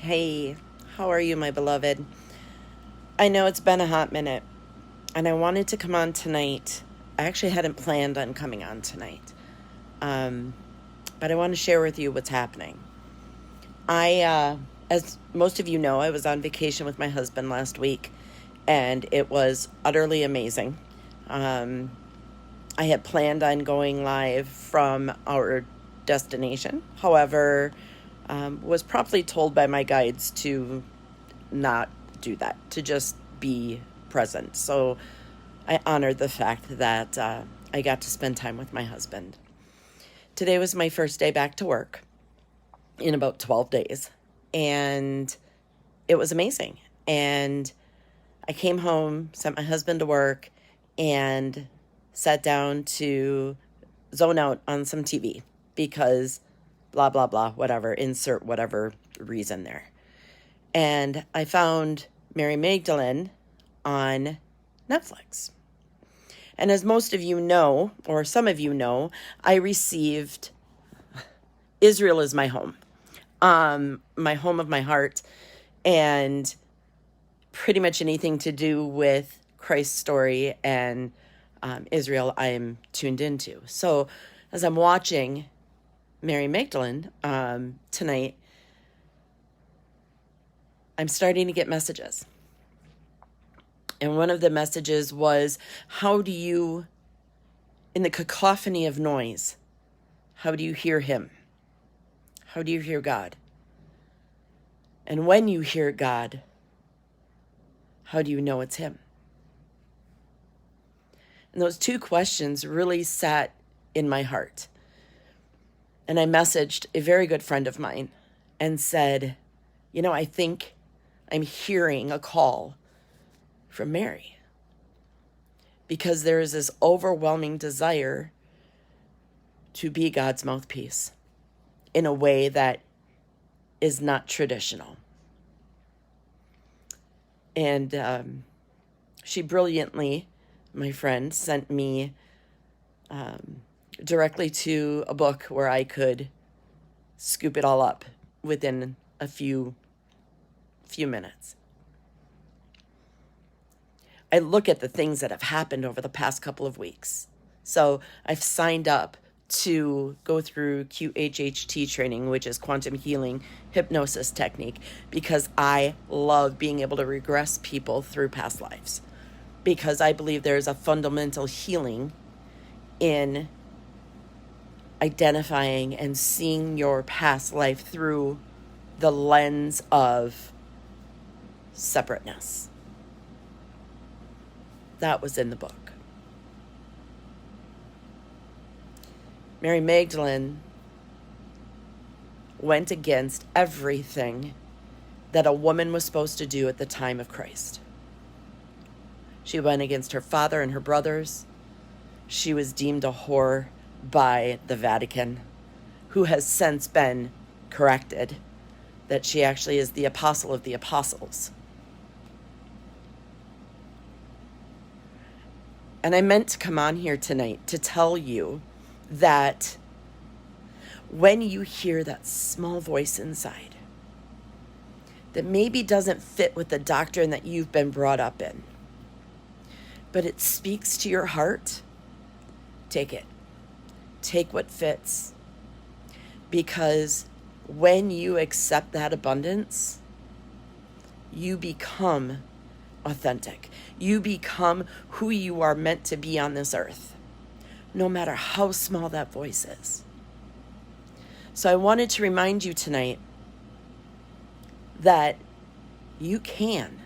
Hey, how are you, my beloved? I know it's been a hot minute, and I wanted to come on tonight. I actually hadn't planned on coming on tonight, um, but I want to share with you what's happening. As most of you know, I was on vacation with my husband last week, and it was utterly amazing. Um, I had planned on going live from our destination. However, was promptly told by my guides to not do that, to just be present. So I honored the fact that I got to spend time with my husband. Today was my first day back to work in about 12 days, and it was amazing. And I came home, sent my husband to work, and sat down to zone out on some TV because blah, blah, blah, whatever, insert whatever reason there. And I found Mary Magdalene on Netflix. And as most of you know, or some of you know, I received Israel is my home of my heart, and pretty much anything to do with Christ's story and Israel I am tuned into. So as I'm watching Mary Magdalene tonight, I'm starting to get messages. And one of the messages was, how do you, in the cacophony of noise, how do you hear him? How do you hear God? And when you hear God, how do you know it's him? And those two questions really sat in my heart. And I messaged a very good friend of mine and said, I think I'm hearing a call from Mary, because there is this overwhelming desire to be God's mouthpiece in a way that is not traditional. And she brilliantly, my friend, sent me directly to a book where I could scoop it all up within a few minutes. I look at the things that have happened over the past couple of weeks. So I've signed up to go through QHHT training, which is quantum healing hypnosis technique, because I love being able to regress people through past lives, because I believe there's a fundamental healing in identifying and seeing your past life through the lens of separateness. That was in the book. Mary Magdalene went against everything that a woman was supposed to do at the time of Christ. She went against her father and her brothers. She was deemed a whore by the Vatican, who has since been corrected, that she actually is the apostle of the apostles. And I meant to come on here tonight to tell you that when you hear that small voice inside that maybe doesn't fit with the doctrine that you've been brought up in, but it speaks to your heart, take it. Take what fits. Because when you accept that abundance, you become authentic. You become who you are meant to be on this earth, no matter how small that voice is. So I wanted to remind you tonight that you can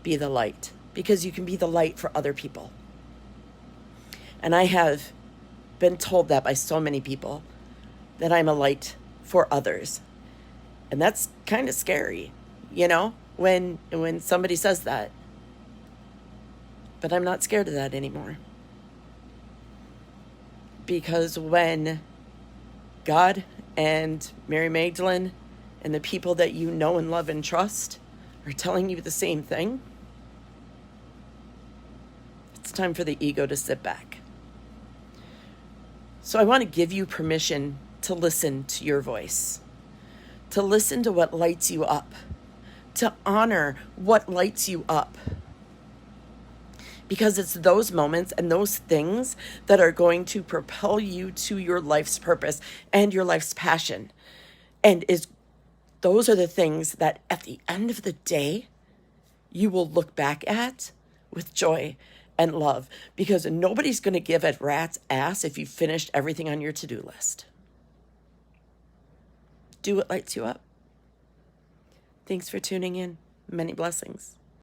be the light, because you can be the light for other people. And I have been told that by so many people, that I'm a light for others. And that's kind of scary, when somebody says that. But I'm not scared of that anymore. Because when God and Mary Magdalene and the people that you know and love and trust are telling you the same thing, it's time for the ego to sit back. So I want to give you permission to listen to your voice, to listen to what lights you up, to honor what lights you up. Because it's those moments and those things that are going to propel you to your life's purpose and your life's passion. And those are the things that at the end of the day, you will look back at with joy and love, because nobody's going to give a rat's ass if you finished everything on your to-do list. Do what lights you up. Thanks for tuning in. Many blessings.